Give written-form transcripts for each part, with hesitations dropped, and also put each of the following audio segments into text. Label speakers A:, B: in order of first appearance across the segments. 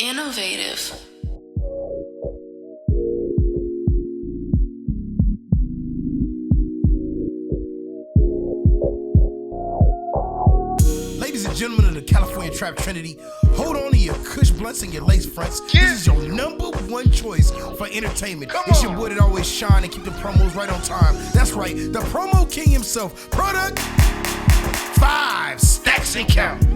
A: Innovative.
B: Ladies and gentlemen of the California Trap Trinity, hold on to your Kush blunts and your lace fronts. This is your number one choice for entertainment. It's your boy that always shine and keep the promos right on time. That's right, the promo king himself. Product 5 stacks and count.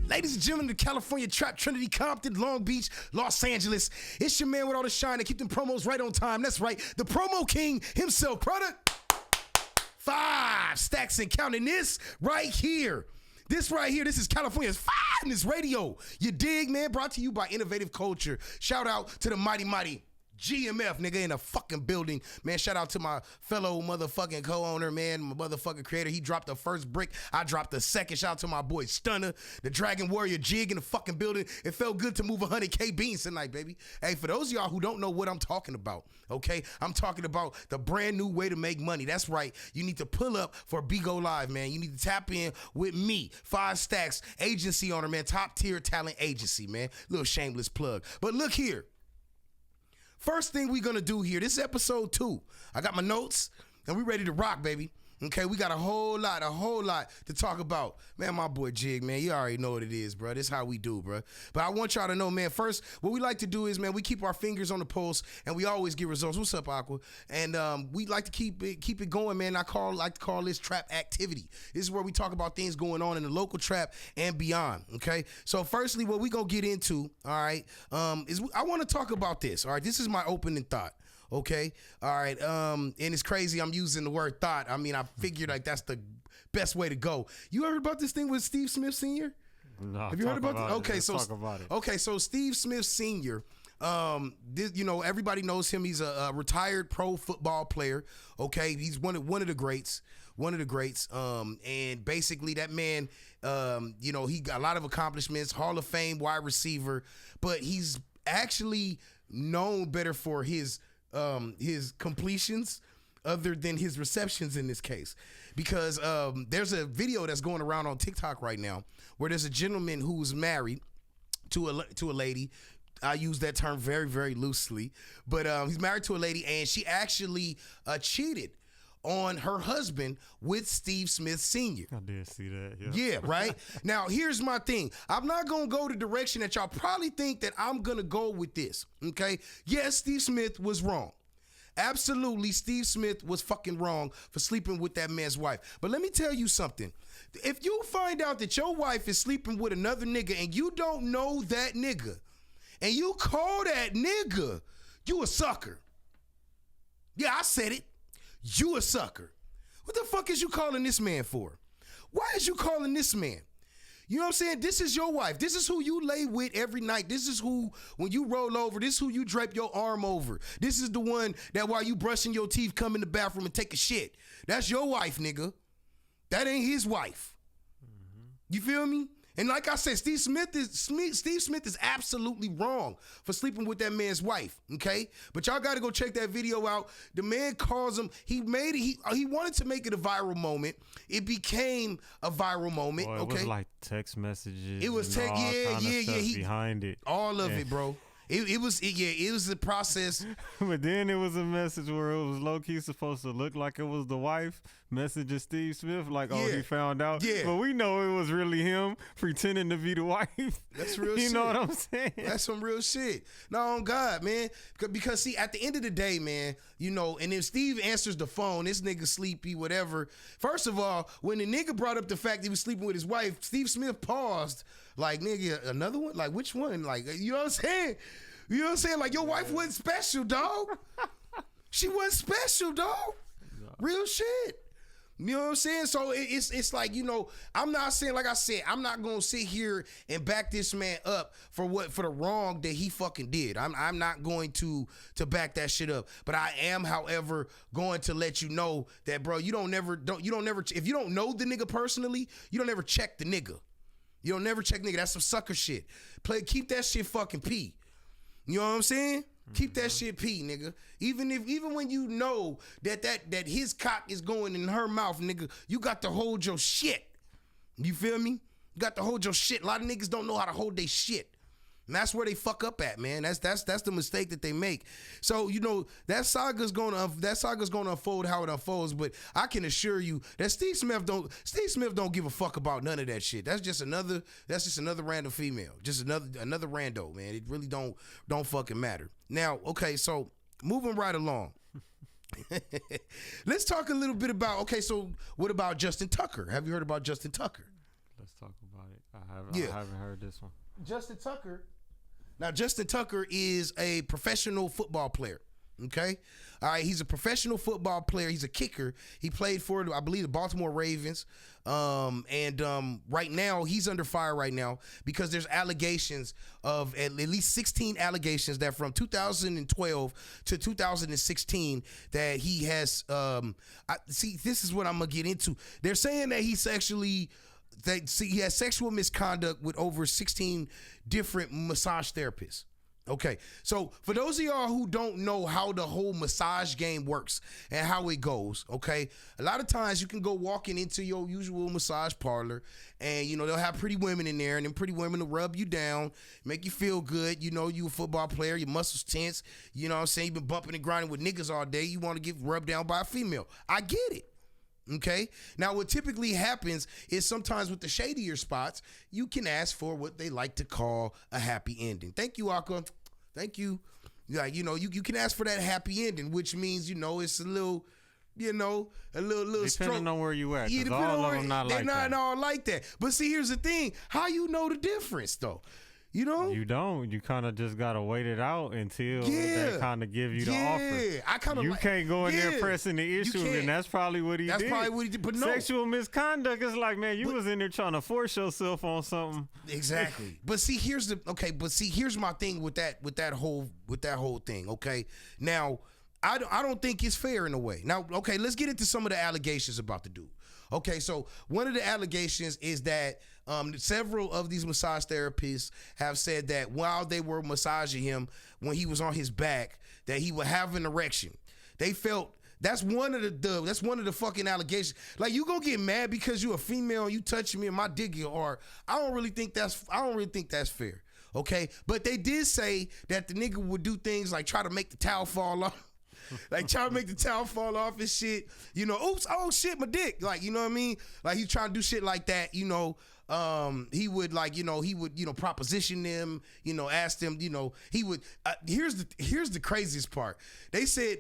B: Ladies and gentlemen of the California Trap Trinity, Compton, Long Beach, Los Angeles, it's your man with all the shine and keep them promos right on time. That's right, the promo king himself. Product 5 stacks and counting. This right here, this is California's finest radio. You dig, man? Brought to you by Innovative Culture. Shout out to the mighty GMF, nigga, in the fucking building. Man, shout out to my fellow motherfucking co-owner, man, my motherfucking creator. He dropped the first brick. I dropped the second. Shout out to my boy Stunner, the Dragon Warrior Jig in the fucking building. It felt good to move 100K beans tonight, baby. Hey, for those of y'all who don't know what I'm talking about, okay, I'm talking about the brand new way to make money. That's right. You need to pull up for Bigo Live, man. You need to tap in with me, 5 Stacks, agency owner, man, top tier talent agency, man. Little shameless plug. But look here. First thing we gonna do here, this is episode 2. I got my notes, and we ready to rock, baby. Okay, we got a whole lot to talk about. Man, my boy Jig, man, you already know what it is, bro. This is how we do, bro. But I want y'all to know, man, first, what we like to do is, man, we keep our fingers on the pulse, and we always get results. What's up, Aqua? And we like to keep it going, man. like to call this trap activity. This is where we talk about things going on in the local trap and beyond, okay? So, firstly, what we gonna get into, all right, is I want to talk about this, all right? This is my opening thought. Okay, all right, and it's crazy I'm using the word thought. I mean, I figured like that's the best way to go. You heard about this thing with Steve Smith Sr.?
C: No,
B: have you heard about it?
C: Okay, so talk about it.
B: Okay, so Steve Smith Sr., everybody knows him. He's a retired pro football player. Okay, he's one of the greats. And basically that man, he got a lot of accomplishments, Hall of Fame wide receiver, but he's actually known better for his completions other than his receptions in this case, because there's a video that's going around on TikTok right now where there's a gentleman who's married to a lady. I use that term very, very loosely, but he's married to a lady, and she actually cheated on her husband with Steve Smith Sr.
C: I did see that.
B: Yeah, right? Now, here's my thing. I'm not going to go the direction that y'all probably think that I'm going to go with this, okay? Yes, Steve Smith was wrong. Absolutely, Steve Smith was fucking wrong for sleeping with that man's wife. But let me tell you something. If you find out that your wife is sleeping with another nigga and you don't know that nigga, and you call that nigga, you a sucker. Yeah, I said it. You a sucker. What the fuck is you calling this man for? Why is you calling this man? You know what I'm saying? This is your wife. This is who you lay with every night. This is who, when you roll over, this is who you drape your arm over. This is the one that while you brushing your teeth, come in the bathroom and take a shit. That's your wife, nigga. That ain't his wife. You feel me? And like I said, Steve Smith is absolutely wrong for sleeping with that man's wife, okay? But y'all got to go check that video out. The man calls him. He wanted to make it a viral moment. It became a viral moment,
C: Boy, it
B: okay?
C: was like text messages.
B: It was
C: yeah. Behind it,
B: all of it, bro. It was the process.
C: But then it was a message where it was low-key supposed to look like it was the wife messaging Steve Smith, like, he found out. Yeah. But we know it was really him pretending to be the wife.
B: That's real shit.
C: You know what I'm saying?
B: That's some real shit. No, on God, man. Because, see, at the end of the day, man, and if Steve answers the phone, this nigga sleepy, whatever. First of all, when the nigga brought up the fact he was sleeping with his wife, Steve Smith paused. Like, nigga, another one? Like, which one? Like, you know what I'm saying? You know what I'm saying? Like, your wife wasn't special, dog. She wasn't special, dog. No. Real shit. You know what I'm saying? So it's like, I'm not saying, like I said, I'm not going to sit here and back this man up for the wrong that he fucking did. I'm not going to back that shit up. But I am, however, going to let you know that, bro, if you don't know the nigga personally, you don't ever check the nigga. You don't never check nigga. That's some sucker shit. Keep that shit fucking P. You know what I'm saying? Keep that shit P, nigga. Even when you know that his cock is going in her mouth, nigga, you got to hold your shit. You feel me? You got to hold your shit. A lot of niggas don't know how to hold their shit. And that's where they fuck up at, man. That's the mistake that they make. So, that saga's gonna unfold how it unfolds, but I can assure you that Steve Smith don't give a fuck about none of that shit. That's just another random female. Just another rando, man. It really don't fucking matter. Now, okay, so moving right along. Let's talk a little bit about, so what about Justin Tucker? Have you heard about Justin Tucker?
C: Let's talk about it. I haven't heard this one.
B: Justin Tucker is a professional football player. Okay. All right. He's a professional football player. He's a kicker. He played for, I believe, the Baltimore Ravens. Right now he's under fire right now because there's allegations of at least 16 allegations that from 2012 to 2016 that he has, this is what I'm going to get into. They're saying that he has sexual misconduct with over 16 different massage therapists. Okay, so for those of y'all who don't know how the whole massage game works and how it goes, okay, a lot of times you can go walking into your usual massage parlor and, they'll have pretty women in there and then pretty women will rub you down, make you feel good. You a football player, your muscles tense, you know what I'm saying? You've been bumping and grinding with niggas all day. You want to get rubbed down by a female. I get it. Okay. Now, what typically happens is sometimes with the shadier spots, you can ask for what they like to call a happy ending. Thank you, Aka. Thank you. Like, you can ask for that happy ending, which means, it's a little, a little
C: depending
B: stroke.
C: on where you at. Yeah, all of them not like that.
B: They're not all like that. But see, here's the thing. How you know the difference, though? You
C: don't. You kind of just gotta wait it out until they kind of give you the offer.
B: I kind of.
C: You can't go in there pressing the issue, and that's probably what he did.
B: That's probably what he did. But no,
C: sexual misconduct is like, man, you was in there trying to force yourself on something.
B: Exactly. But see, here's my thing with that whole thing. Okay, now I don't think it's fair in a way. Now, okay, let's get into some of the allegations about the dude. Okay, so one of the allegations is that several of these massage therapists have said that while they were massaging him when he was on his back, that he would have an erection. They felt that's one of the fucking allegations. Like, you gonna get mad because you a female and you touching me and my dick get hard. I don't really think that's fair. Okay, but they did say that the nigga would do things like try to make the towel fall off. Like, try to make the towel fall off and shit. Oops, oh shit, my dick. Like, you know what I mean? Like, he's trying to do shit like that, he would, proposition them, ask them, he would, here's the craziest part. They said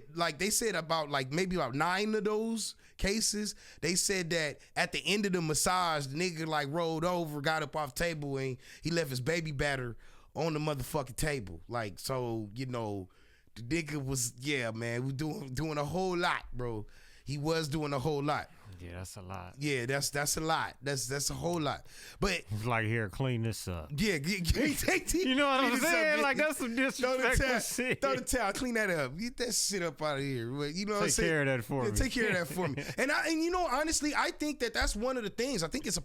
B: about maybe about 9 of those cases, they said that at the end of the massage, the nigga rolled over, got up off the table, and he left his baby batter on the motherfucking table. Like, so, the nigga was, man, we doing a whole lot, bro. He was doing a whole lot.
C: Yeah, that's a lot.
B: Yeah, that's a lot. That's a whole lot. But
C: it's like, here, clean this up.
B: Yeah,
C: you know what I'm saying? Like, that's some disrespectful shit.
B: Throw the towel, clean that up. Get that shit up out of here. You know what I'm saying?
C: Take care of that for me.
B: Take care of that for me. And honestly, I think that's one of the things. I think it's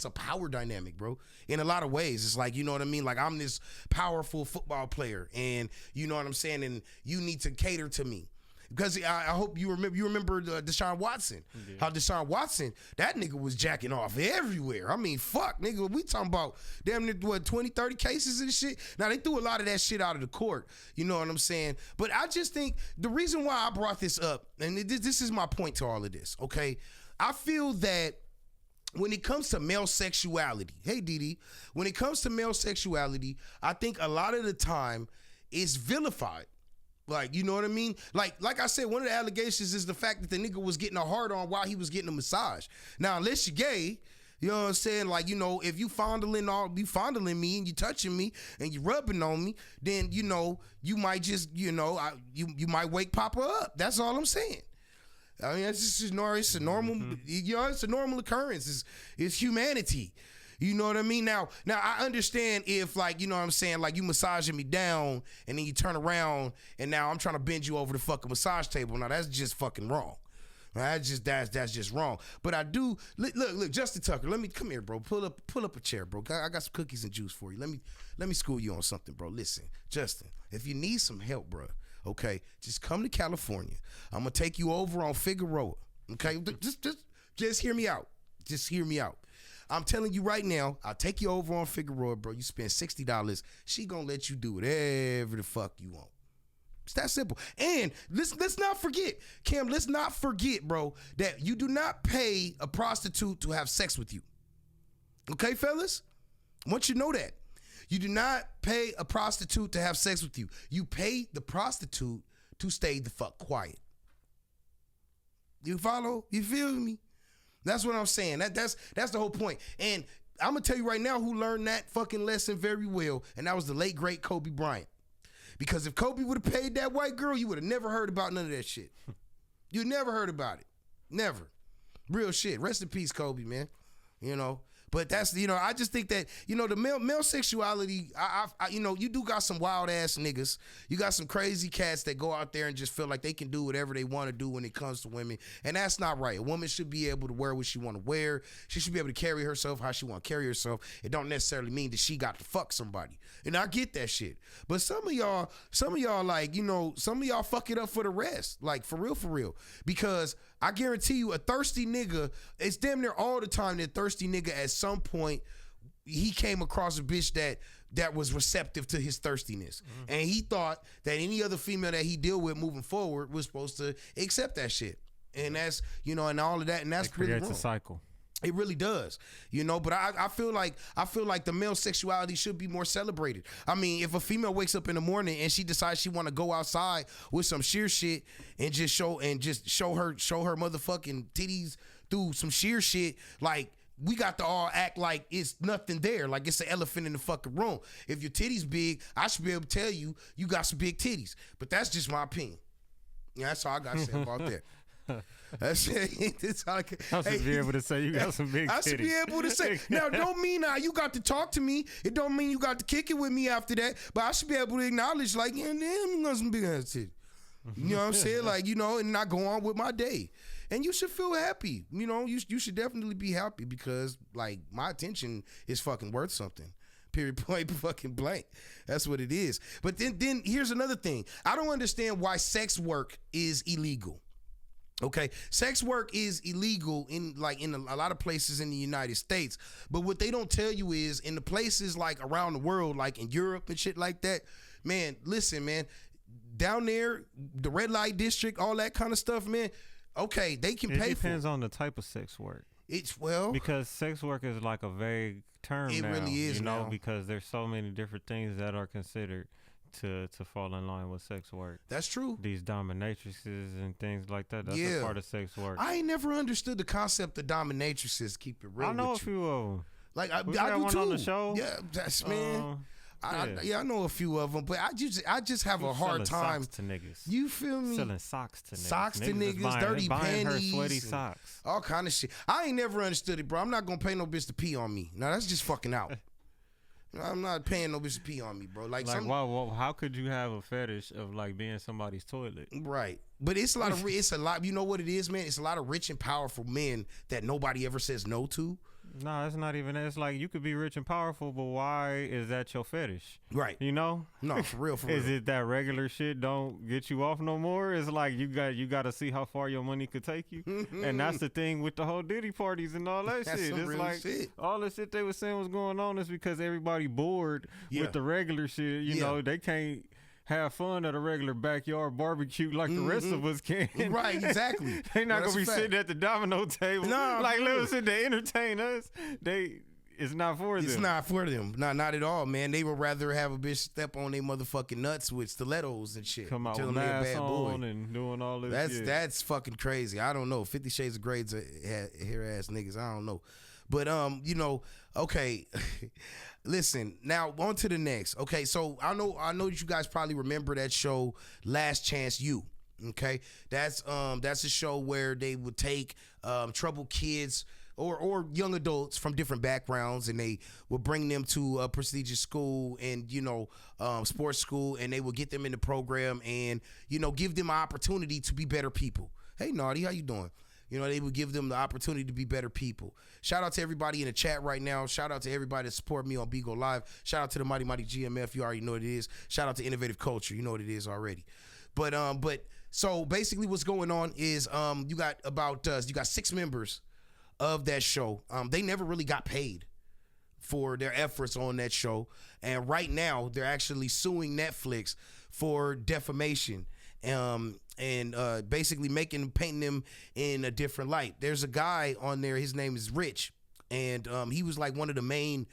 B: a power dynamic, bro. In a lot of ways, it's like, you know what I mean? Like, I'm this powerful football player, and you know what I'm saying, and you need to cater to me. Because I hope you remember Deshaun Watson. Yeah. How Deshaun Watson, that nigga was jacking off everywhere. I mean, fuck, nigga. We talking about damn near, 20, 30 cases and shit. Now, they threw a lot of that shit out of the court. You know what I'm saying? But I just think the reason why I brought this up, and this is my point to all of this, okay? I feel that when it comes to male sexuality, hey, Didi, when it comes to male sexuality, I think a lot of the time it's vilified. Like, you know what I mean? Like I said, one of the allegations is the fact that the nigga was getting a hard on while he was getting a massage. Now, unless you're gay, you know what I'm saying? Like, if you fondling me and you touching me and you rubbing on me, then, you might just, you might wake Papa up. That's all I'm saying. I mean, it's just it's a normal, it's a normal occurrence. It's humanity. You know what I mean? Now I understand if, you know what I'm saying, you massaging me down and then you turn around and now I'm trying to bend you over the fucking massage table. Now that's just fucking wrong. That's just wrong. But I do look, Justin Tucker. Come here, bro. Pull up a chair, bro. I got some cookies and juice for you. Let me school you on something, bro. Listen, Justin, if you need some help, bro, okay, just come to California. I'm gonna take you over on Figueroa. Okay, just hear me out. Just hear me out. I'm telling you right now, I'll take you over on Figueroa, bro. You spend $60, she gonna let you do whatever the fuck you want. It's that simple. And let's not forget, Cam, let's not forget, bro, that you do not pay a prostitute to have sex with you. Okay, fellas? I want you to know that. You do not pay a prostitute to have sex with you. You pay the prostitute to stay the fuck quiet. You follow? You feel me? That's what I'm saying. That's the whole point. And I'm going to tell you right now who learned that fucking lesson very well, and that was the late, great Kobe Bryant. Because if Kobe would have paid that white girl, you would have never heard about none of that shit. You never heard about it. Never. Real shit. Rest in peace, Kobe, man. You know. But that's, you know, I just think that, you know, the male sexuality, I you know, you do got some wild ass niggas. You got some crazy cats that go out there and just feel like they can do whatever they want to do when it comes to women. And that's not right. A woman should be able to wear what she want to wear. She should be able to carry herself how she want to carry herself. It don't necessarily mean that she got to fuck somebody. And I get that shit. But some of y'all like, you know, some of y'all fuck it up for the rest. Like, for real. Because I guarantee you, a thirsty nigga, it's damn near all the time that thirsty nigga at some point, he came across a bitch that was receptive to his thirstiness. Mm-hmm. And he thought that any other female that he deal with moving forward was supposed to accept that shit. And that's, you know, and all of that, and that's really wrong.
C: It creates a cycle.
B: It really does, you know, but I feel like the male sexuality should be more celebrated. I mean, if a female wakes up in the morning and she decides she want to go outside with some sheer shit and just show her motherfucking titties through some sheer shit, like, we got to all act like it's nothing there, like it's an elephant in the fucking room. If your titties big, I should be able to tell you got some big titties. But that's just my opinion. Yeah, that's all I got to say about that. That's all I
C: should be able to say you got some big titties.
B: I should be able to say. Now, don't mean you got to talk to me. It don't mean you got to kick it with me after that. But I should be able to acknowledge, like, yeah, damn, you got some big ass titties. You know what I'm saying? Like, you know, and not go on with my day. And you should feel happy. You know, you should definitely be happy because, like, my attention is fucking worth something. Period, point, fucking blank. That's what it is. But then here's another thing. I don't understand why sex work is illegal. Okay, sex work is illegal in a lot of places in the United States. But what they don't tell you is in the places like around the world, like in Europe and shit like that, man, listen, man, down there, the red light district, all that kind of stuff, man, okay, they can pay for it.
C: It depends on the type of sex work.
B: Because
C: sex work is like a vague term
B: now. It really is,
C: you know,
B: now.
C: Because there's so many different things that are considered to fall in line with sex work.
B: That's true.
C: These dominatrixes and things like that. That's a part of sex work.
B: I ain't never understood the concept of dominatrixes. Keep it real.
C: I know a few of them.
B: Like I do
C: one
B: too.
C: On the show.
B: Yeah, that's man. I know a few of them, but I just have a hard time.
C: Socks to niggas.
B: You feel me?
C: Selling socks to niggas.
B: Socks to niggas, dirty
C: buying
B: panties,
C: her sweaty socks,
B: all kind of shit. I ain't never understood it, bro. I'm not gonna pay no bitch to pee on me. Now that's just fucking out. I'm not paying no bitch to pee on me, bro.
C: Wow, how could you have a fetish of like being somebody's toilet?
B: Right. But it's a lot, you know what it is, man? It's a lot of rich and powerful men that nobody ever says no to.
C: No, it's not even that. It's like you could be rich and powerful, but why is that your fetish?
B: Right.
C: You know?
B: No, for real.
C: Is it that regular shit don't get you off no more? It's like you got to see how far your money could take you. And that's the thing with the whole Diddy parties and all that shit. It's like shit. All the shit they were saying was going on is because everybody bored with the regular shit. You know, they can't have fun at a regular backyard barbecue like the rest of us can.
B: Right, exactly.
C: They not gonna be sitting at the domino table like listen to entertain us. It's not for them.
B: It's not for them. Not at all, man. They would rather have a bitch step on their motherfucking nuts with stilettos and shit.
C: Come out with masks on and doing all this shit.
B: That's fucking crazy. I don't know. 50 Shades of Grey's hair ass niggas. I don't know. But you know, okay. Listen, now on to the next. Okay, so I know that you guys probably remember that show Last Chance U. Okay, that's a show where they would take troubled kids or young adults from different backgrounds, and they would bring them to a prestigious school and sports school, and they would get them in the program and give them an opportunity to be better people. Hey, Naughty, how you doing? They would give them the opportunity to be better people. Shout out to everybody in the chat right now. Shout out to everybody that support me on Bigo Live. Shout out to the Mighty Mighty GMF. You already know what it is. Shout out to Innovative Culture. You know what it is already. But so basically what's going on is you got 6 members of that show. They never really got paid for their efforts on that show. And right now, they're actually suing Netflix for defamation and basically painting them in a different light. There's a guy on there, his name is Rich, and he was like one of the main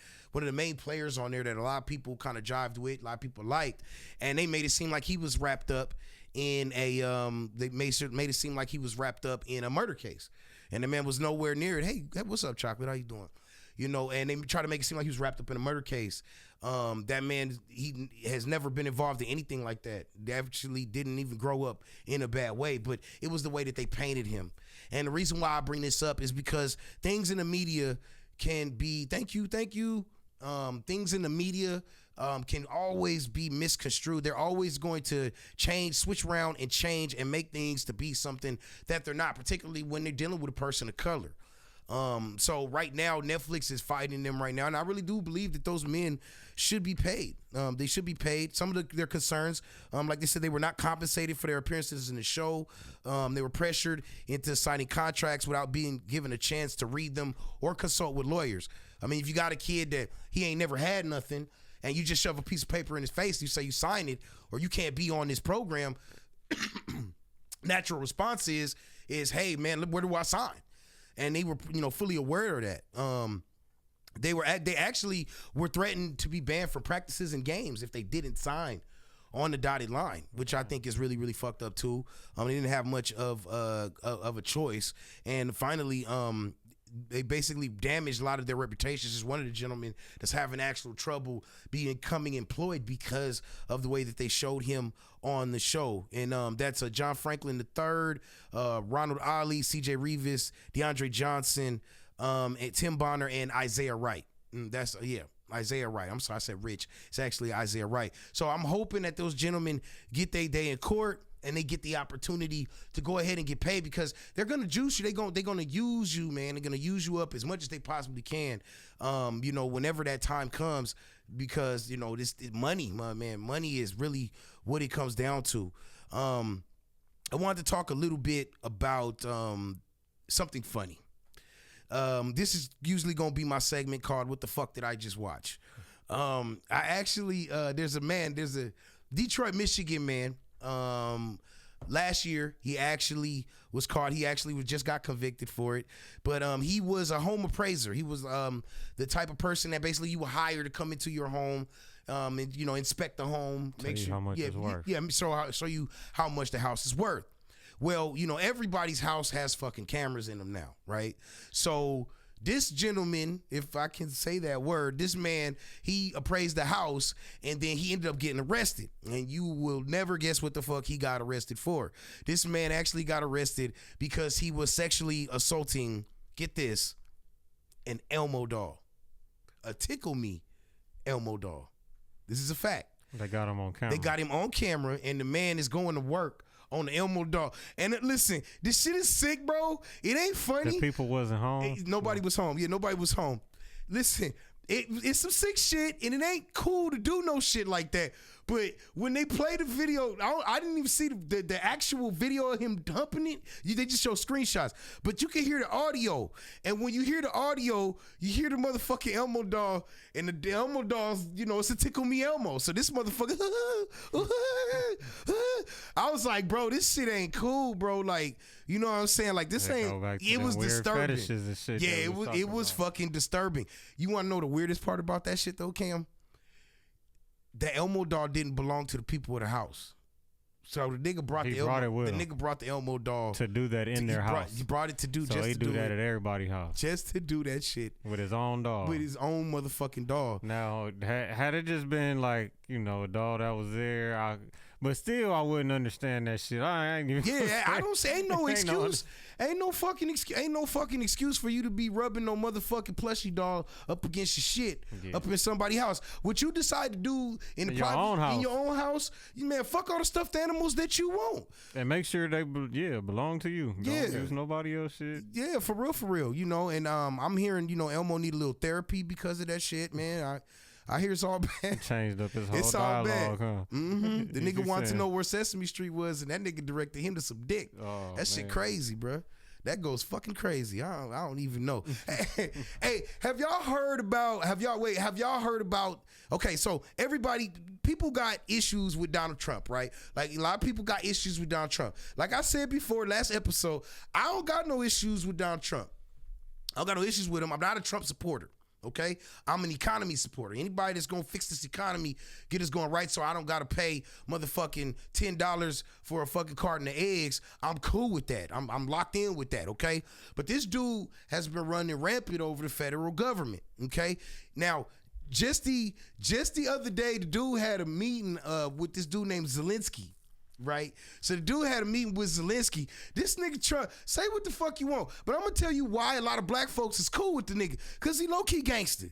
B: players on there that a lot of people kind of jived with, a lot of people liked, and they made it seem like he was wrapped up in a made it seem like he was wrapped up in a murder case, and the man was nowhere near it. Hey, what's up, Chocolate? How you doing? You know, and they try to make it seem like he was wrapped up in a murder case. That man, he has never been involved in anything like that. They actually didn't even grow up in a bad way, but it was the way that they painted him. And the reason why I bring this up is because things in the media can be, thank you. Things in the media can always be misconstrued. They're always going to switch around and change and make things to be something that they're not, particularly when they're dealing with a person of color. So right now, Netflix is fighting them right now, and I really do believe that those men should be paid. They should be paid. Some of their concerns, like they said, they were not compensated for their appearances in the show. They were pressured into signing contracts without being given a chance to read them or consult with lawyers. I mean, if you got a kid that he ain't never had nothing, and you just shove a piece of paper in his face, you say you sign it, or you can't be on this program, natural response is, hey man, where do I sign? And they were, fully aware of that. They actually were threatened to be banned from practices and games if they didn't sign on the dotted line, which I think is really, really fucked up too. They didn't have much of a choice, and finally, they basically damaged a lot of their reputations. Just one of the gentlemen that's having actual trouble becoming employed because of the way that they showed him on the show. And that's John Franklin III, Ronald Ali, CJ Reeves, DeAndre Johnson, and Tim Bonner, and Isaiah Wright. Isaiah Wright. I'm sorry, I said Rich. It's actually Isaiah Wright. So I'm hoping that those gentlemen get their day in court and they get the opportunity to go ahead and get paid, because they're gonna juice you. They're gonna use you, man. They're gonna use you up as much as they possibly can. Whenever that time comes, because this money, my man, money is really what it comes down to. I wanted to talk a little bit about something funny. This is usually gonna be my segment called "What the Fuck Did I Just Watch?" There's a Detroit, Michigan man. Last year he actually was caught. He actually just got convicted for it, but he was a home appraiser. He was the type of person that basically you would hire to come into your home and inspect the home, make sure
C: how much it's worth.
B: Show you how much the house is worth. Well, everybody's house has fucking cameras in them now, right? So this gentleman, if I can say that word, this man, he appraised the house, and then he ended up getting arrested. And you will never guess what the fuck he got arrested for. This man actually got arrested because he was sexually assaulting, get this, an Elmo doll. A Tickle Me Elmo doll. This is a fact.
C: They got him on camera.
B: They got him on camera, and the man is going to work on the Elmo doll. And listen, this shit is sick, bro. It ain't funny.
C: The people wasn't home.
B: Nobody was home. Yeah, nobody was home. Listen, it's some sick shit, and it ain't cool to do no shit like that. But when they play the video, I didn't even see the actual video of him dumping it. They just show screenshots. But you can hear the audio. And when you hear the audio, you hear the motherfucking Elmo doll. And the Elmo doll's, it's a Tickle Me Elmo. So this motherfucker, I was like, bro, this shit ain't cool, bro. Like, you know what I'm saying? Like, this ain't, it was disturbing.
C: And shit
B: yeah, it was fucking disturbing. You want to know the weirdest part about that shit though, Cam? The Elmo doll didn't belong to the people of the house. So the nigga brought the Elmo doll
C: to do that in their house.
B: He brought it to do
C: so
B: just
C: he
B: to
C: do that
B: it,
C: at everybody's house.
B: Just to do that shit.
C: With his own dog.
B: With his own motherfucking dog.
C: Now, had it just been like, a dog that was there, but still I wouldn't understand that shit. I ain't even
B: I don't say ain't no excuse. Ain't no fucking excuse for you to be rubbing no motherfucking plushie doll up against your shit up in somebody's house. What you decide to do in your own house, man, fuck all the stuffed animals that you want.
C: And make sure they belong to you. Don't use nobody else shit.
B: Yeah, for real. And I'm hearing, Elmo need a little therapy because of that shit, man. I hear it's all bad.
C: Changed up his whole
B: it's
C: dialogue,
B: all bad.
C: Huh?
B: The nigga wanted to know where Sesame Street was, and that nigga directed him to some dick.
C: Oh,
B: that shit crazy, bro. That goes fucking crazy. I don't even know. Hey, have y'all heard about? Okay, so people got issues with Donald Trump, right? Like a lot of people got issues with Donald Trump. Like I said before, last episode, I don't got no issues with Donald Trump. I don't got no issues with him. I'm not a Trump supporter. Okay, I'm an economy supporter. Anybody that's gonna fix this economy, get us going right, so I don't gotta pay motherfucking $10 for a fucking carton of eggs. I'm cool with that. I'm locked in with that. Okay, but this dude has been running rampant over the federal government. Okay, now just the other day, the dude had a meeting with this dude named Zelensky. Right, so the dude had a meeting with Zelensky. This nigga Trump, say what the fuck you want, but I'm gonna tell you why a lot of black folks is cool with the nigga, cause he low key gangster.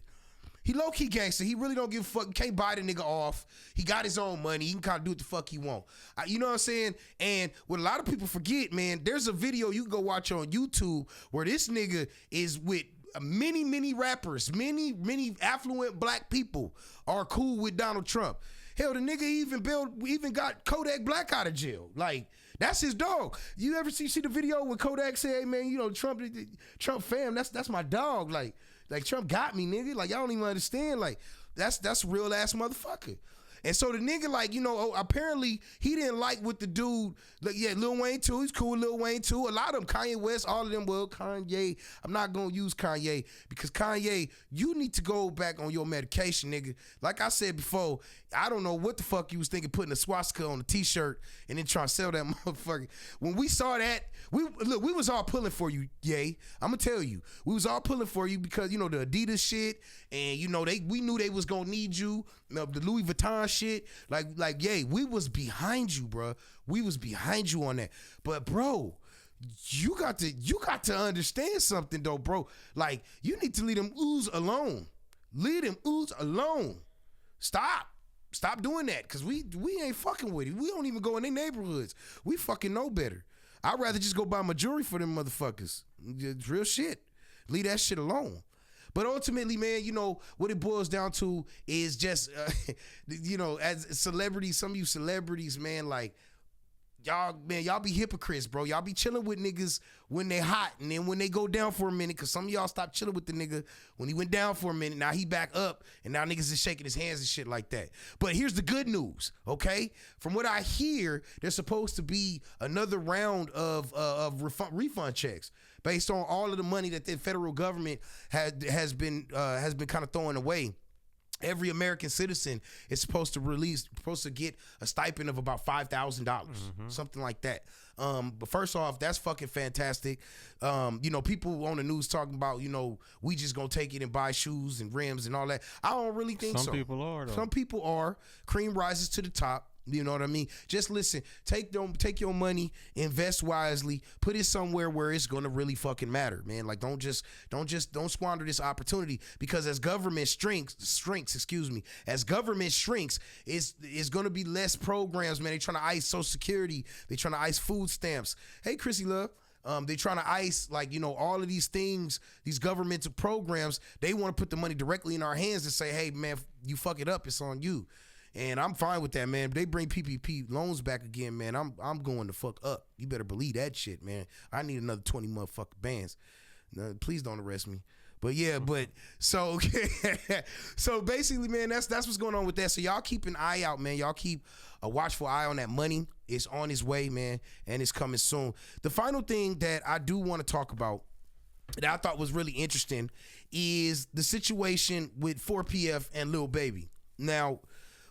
B: He really don't give a fuck. Can't buy the nigga off. He got his own money. He can kind of do what the fuck he want. You know what I'm saying? And what a lot of people forget, man, there's a video you can go watch on YouTube where this nigga is with many rappers, many affluent black people are cool with Donald Trump. Hell, the nigga even got Kodak Black out of jail. Like, that's his dog. You ever see the video when Kodak said, hey man, you know, Trump fam, that's my dog. Like Trump got me, nigga. Like, y'all don't even understand. Like, that's real ass motherfucker. And so the nigga, like, you know, apparently he didn't like what the dude, like, yeah, Lil Wayne too. He's cool with Lil Wayne too. A lot of them, Kanye West, all of them, well, Kanye, I'm not going to use Kanye because Kanye, you need to go back on your medication, nigga. Like I said before, I don't know what the fuck you was thinking putting a swastika on a t-shirt and then trying to sell that motherfucker. When we saw that, we was all pulling for you, yay. I'm going to tell you. We was all pulling for you because, you know, the Adidas shit and, you know, we knew they was going to need you. The Louis Vuitton shit. Like, yay, we was behind you, bro. We was behind you on that. But, bro, you got to understand something, though, bro. Like, you need to leave them ooze alone. Leave them ooze alone. Stop doing that, because we ain't fucking with it. We don't even go in their neighborhoods. We fucking know better. I'd rather just go buy my jewelry for them motherfuckers. It's real shit. Leave that shit alone. But ultimately, man, you know, what it boils down to is just, you know, as celebrities, some of you celebrities, man, like, y'all be hypocrites, bro. Y'all be chilling with niggas when they hot, and then when they go down for a minute, because some of y'all stopped chilling with the nigga when he went down for a minute. Now he back up, and now niggas is shaking his hands and shit like that. But here's the good news, okay? From what I hear, there's supposed to be another round of refund checks based on all of the money that the federal government has been kind of throwing away. Every American citizen is supposed to get a stipend of about $5,000, something like that. But first off, that's fucking fantastic. You know, people on the news talking about, you know, we just gonna take it and buy shoes and rims and all that. I don't really think so.
C: Some people are, though.
B: Some people are. Cream rises to the top. You know what I mean? Just listen, take your money, invest wisely, put it somewhere where it's gonna really fucking matter, man. Like, don't squander this opportunity, because as government shrinks, it's gonna be less programs, man. They trying to ice Social Security, they trying to ice food stamps. Hey, Chrissy Love. They trying to ice, like, you know, all of these things, these governmental programs. They want to put the money directly in our hands and say, hey, man, you fuck it up, it's on you. And I'm fine with that, man. They bring PPP loans back again, man. I'm going to fuck up. You better believe that shit, man. I need another 20 motherfucking bands. No, please don't arrest me. But yeah, so okay. So basically, man, that's what's going on with that. So y'all keep an eye out, man. Y'all keep a watchful eye on that money. It's on its way, man, and it's coming soon. The final thing that I do want to talk about that I thought was really interesting is the situation with 4PF and Lil Baby. Now,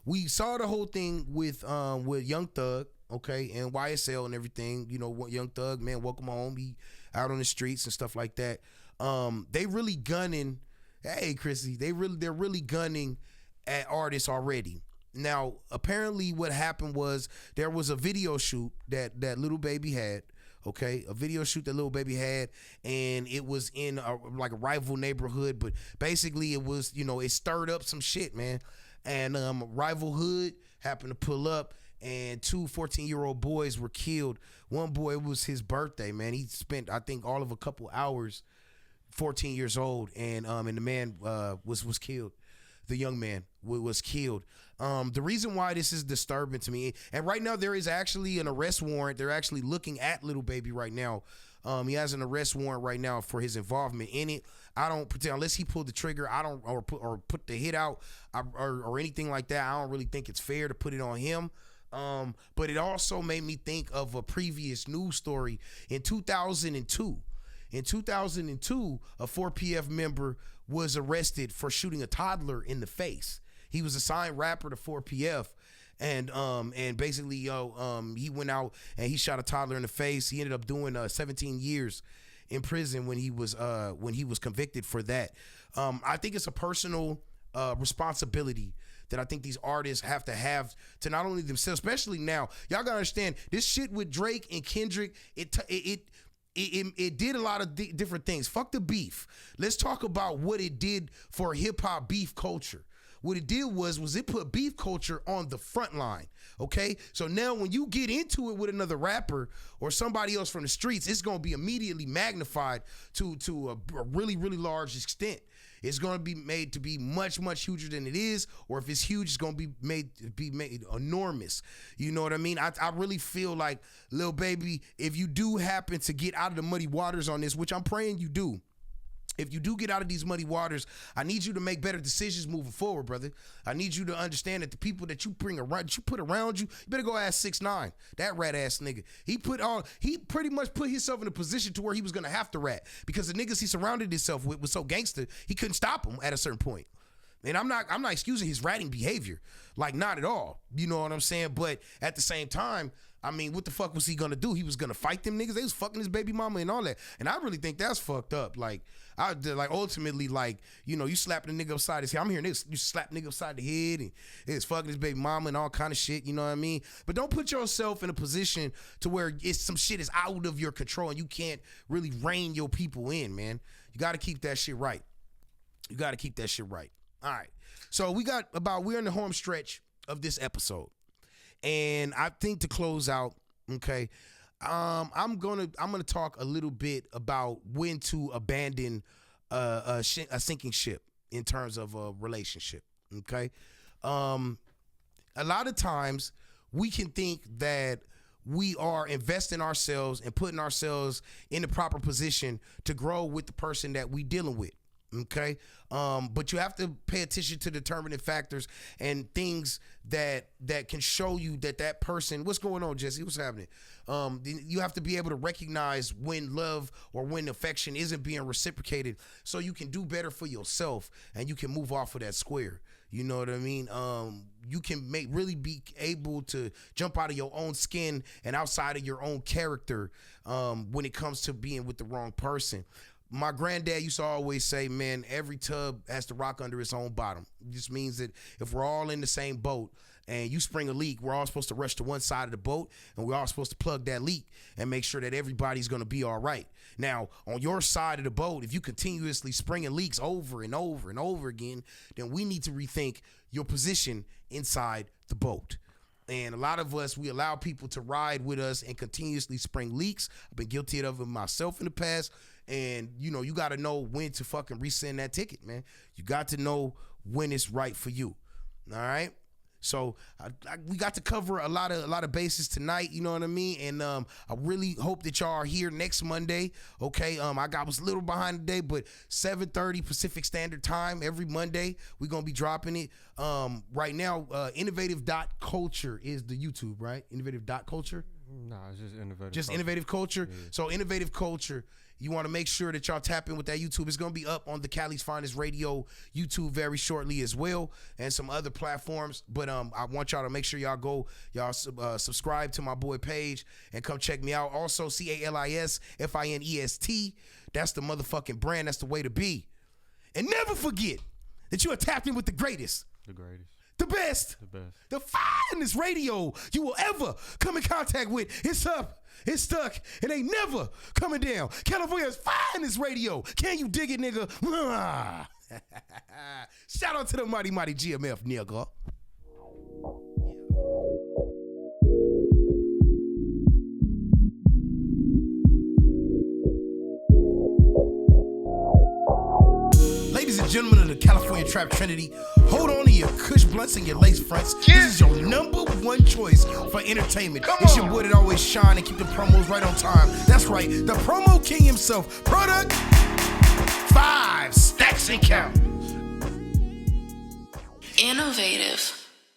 B: we saw the whole thing with Young Thug, okay, and YSL and everything. You know, Young Thug, man, welcome home. He out on the streets and stuff like that. They really gunning. Hey, Chrissy, they're really gunning at artists already. Now, apparently, what happened was there was a video shoot that Lil Baby had. Okay, a video shoot that Lil Baby had, and it was in a rival neighborhood, but basically it was, you know, it stirred up some shit, man. And rival hood happened to pull up, and 2 14-year-old boys were killed. One boy, it was his birthday, man. He spent, I think, all of a couple hours, 14 years old, and the man was killed. The young man was killed. The reason why this is disturbing to me, and right now there is actually an arrest warrant. They're actually looking at Lil Baby right now He has an arrest warrant right now for his involvement in it. I don't pretend, unless he pulled the trigger, I don't, or put the hit out, or anything like that. I don't really think it's fair to put it on him. But it also made me think of a previous news story in 2002. In 2002, a 4PF member was arrested for shooting a toddler in the face. He was a signed rapper to 4PF. And basically, he went out and he shot a toddler in the face. He ended up doing 17 years in prison when he was convicted for that. I think it's a personal responsibility that I think these artists have to not only themselves, especially now. Y'all gotta understand this shit with Drake and Kendrick. It did a lot of different things. Fuck the beef. Let's talk about what it did for hip hop beef culture. What it did was it put beef culture on the front line, okay? So now when you get into it with another rapper or somebody else from the streets, it's going to be immediately magnified to a really, really large extent. It's going to be made to be much, much huger than it is, or if it's huge, it's going to be made enormous. You know what I mean? I really feel like, Lil Baby, if you do happen to get out of the muddy waters on this, which I'm praying you do, if you do get out of these muddy waters, I need you to make better decisions moving forward, brother. I need you to understand that the people that you put around you, you better go ask 6ix9ine, that rat ass nigga. He pretty much put himself in a position to where he was gonna have to rat because the niggas he surrounded himself with was so gangster, he couldn't stop him at a certain point. And I'm not excusing his ratting behavior, like not at all. You know what I'm saying? But at the same time, I mean, what the fuck was he gonna do? He was gonna fight them niggas. They was fucking his baby mama and all that. And I really think that's fucked up. Like ultimately, like, you know, you slapping a nigga upside his head. I'm hearing this. You slap a nigga upside the head and it's fucking his baby mama and all kind of shit. You know what I mean? But don't put yourself in a position to where some shit is out of your control and you can't really rein your people in, man. You got to keep that shit right. You got to keep that shit right. All right. So we're in the home stretch of this episode. And I think to close out, okay, I'm gonna talk a little bit about when to abandon a sinking ship in terms of a relationship. Okay, a lot of times we can think that we are investing ourselves and putting ourselves in the proper position to grow with the person that we dealing with. Okay, but you have to pay attention to determining factors and things that can show you that person. What's going on, Jesse? What's happening? You have to be able to recognize when love or when affection isn't being reciprocated, so you can do better for yourself and you can move off of that square. You know what I mean? You can really be able to jump out of your own skin and outside of your own character when it comes to being with the wrong person. My granddad used to always say, man, every tub has to rock under its own bottom. It just means that if we're all in the same boat and you spring a leak, we're all supposed to rush to one side of the boat and we're all supposed to plug that leak and make sure that everybody's going to be all right. Now, on your side of the boat, if you continuously springing leaks over and over and over again, then we need to rethink your position inside the boat. And a lot of us, we allow people to ride with us and continuously spring leaks. I've been guilty of it myself in the past. And, you know, you got to know when to fucking resend that ticket, man. You got to know when it's right for you. All right? So we got to cover a lot of bases tonight, you know what I mean? And I really hope that y'all are here next Monday, okay? I was a little behind today, but 7:30 Pacific Standard Time every Monday, we're going to be dropping it. Right now, innovative.culture is the YouTube, right? Innovative.culture?
C: No, it's just innovative.
B: Just
C: culture.
B: Innovative Culture. Yeah. So Innovative Culture, you want to make sure that y'all tap in with that YouTube. It's going to be up on the Calisfinestradio YouTube very shortly as well, and some other platforms. But I want y'all to make sure y'all subscribe to my boy page and come check me out. Also, Calisfinest. That's the motherfucking brand. That's the way to be. And never forget that you are tapped in with the greatest.
C: The greatest.
B: The best.
C: The best.
B: The finest radio you will ever come in contact with. It's up. It's stuck. It ain't never coming down. California's finest radio. Can you dig it, nigga? Shout out to the mighty, mighty GMF, nigga. Ladies and gentlemen of the California Trap Trinity, hold on to your Kush Blunt fronts and your lace fronts. This is your #1 choice for entertainment. It's your boy that always shine and keep the promos right on time. That's right, the promo king himself. Product 5 stacks and count.
A: Innovative.